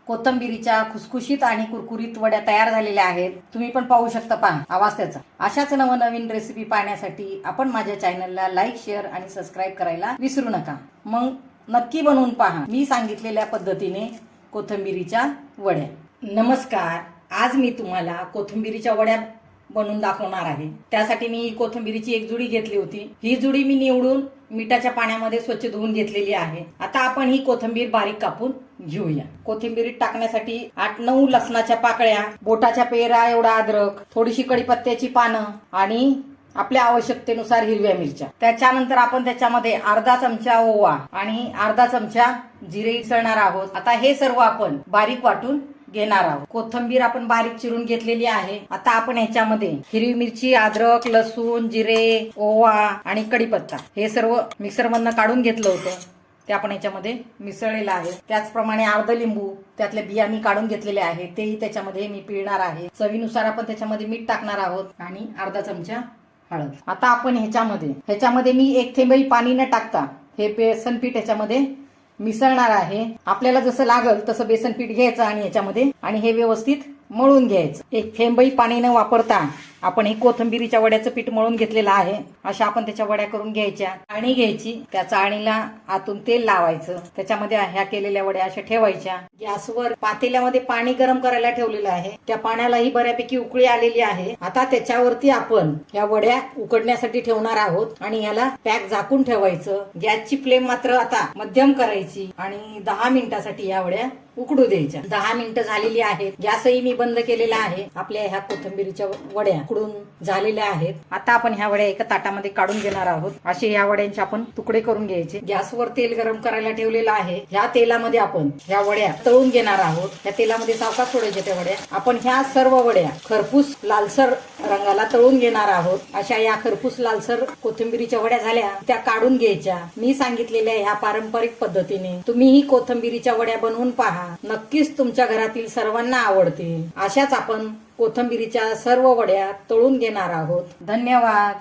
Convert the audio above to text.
कोथिंबीरीच्या खुसखुशीत आणि कुरकुरीत वड्या तयार झालेल्या आहेत. तुम्ही पण पाहू शकता, पहा आवाज त्याचा. अशाच नवनवीन रेसिपी पाहण्यासाठी आपण माझ्या चॅनलला लाईक, शेअर आणि सबस्क्राईब करायला विसरू नका. मग नक्की बनवून पहा मी सांगितलेल्या पद्धतीने कोथिंबीरीच्या वड्या. नमस्कार, आज मी तुम्हाला कोथिंबीरीच्या वड्या बनवून दाखवणार आहे. त्यासाठी मी कोथिंबीरीची एक जुडी घेतली होती. ही जुडी मी निवडून मिठाच्या पाण्यामध्ये स्वच्छ धुवून घेतलेली आहे. आता आपण ही कोथिंबीर बारीक कापून घेऊया. कोथिंबीरीत टाकण्यासाठी 8-9 लसणाच्या पाकळ्या, बोटाच्या पेरा एवढा अद्रक, थोडीशी कढीपत्त्याची पानं आणि आपल्या आवश्यकतेनुसार हिरव्या मिरच्या. त्याच्यानंतर आपण त्याच्यामध्ये अर्धा चमचा ओवा आणि अर्धा चमचा जिरे इसळणार आहोत. आता हे सर्व आपण बारीक वाटून घेणार आहोत. कोथिंबीर आपण बारीक चिरून घेतलेली आहे. आता आपण ह्याच्यामध्ये हिरवी मिरची, अद्रक, लसूण, जिरे, ओवा आणि कढीपत्ता हे सर्व मिक्सर मधनं काढून घेतलं होतं, ते आपण ह्याच्यामध्ये मिसळलेलं आहे. त्याचप्रमाणे अर्ध लिंबू, त्यातल्या बिया मी काढून घेतलेले आहे, तेही त्याच्यामध्ये मी पिळणार आहे. चवीनुसार आपण त्याच्यामध्ये मीठ टाकणार आहोत आणि अर्धा चमचा हळद. आता आपण ह्याच्यामध्ये मी 1 थेंबही पाणी न टाकता हे बेसन पीठ ह्याच्यामध्ये मिसळणार आहे. आपल्याला जसं लागल तसं बेसन पीठ घ्यायचं आणि ह्याच्यामध्ये आणि हे व्यवस्थित मळून घ्यायचं. 1 थेंबही पाणी न वापरता आपण हे कोथिंबीरीच्या वड्याचं पीठ मळून घेतलेलं आहे. अशा आपण त्याच्या वड्या करून घ्यायच्या. चाळणी घ्यायची, त्या चाळणीला आतून तेल लावायचं, त्याच्यामध्ये ह्या केलेल्या वड्या अशा ठेवायच्या. गॅसवर पातेल्यामध्ये पाणी गरम करायला ठेवलेलं आहे. त्या पाण्यालाही बऱ्यापैकी उकळी आलेली आहे. आता त्याच्यावरती आपण ह्या वड्या उकडण्यासाठी ठेवणार आहोत आणि ह्याला पॅक झाकून ठेवायचं. गॅसची फ्लेम मात्र आता मध्यम करायची आणि 10 मिनिटासाठी ह्या वड्या उकडू द्यायच्या. 10 मिनिटं झालेली आहेत. गॅसही मी बंद केलेला आहे. आपल्या ह्या कोथिंबीरीच्या वड्या उकडून झालेल्या आहेत. आता आपण ह्या वड्या एका ताटामध्ये काढून घेणार आहोत. असे ह्या वड्यांचे आपण तुकडे करून घ्यायचे. गॅसवर तेल गरम करायला ठेवलेलं आहे. ह्या तेलामध्ये आपण ह्या वड्या तळून घेणार आहोत. ह्या तेलामध्ये सावकाश सोडायच्या त्या वड्या. आपण ह्या सर्व वड्या खरपूस लालसर रंगाला तळून घेणार आहोत. अशा या खरपूस लालसर कोथिंबीरीच्या वड्या झाल्या, त्या काढून घ्यायच्या. मी सांगितलेल्या ह्या पारंपरिक पद्धतीने तुम्ही ही कोथिंबीरीच्या वड्या बनवून पहा. नक्कीच तुमच्या घरातील सर्वांना आवडतील. अशाच आपण कोथिंबीरीच्या सर्व वड्या तळून घेणार आहोत. धन्यवाद.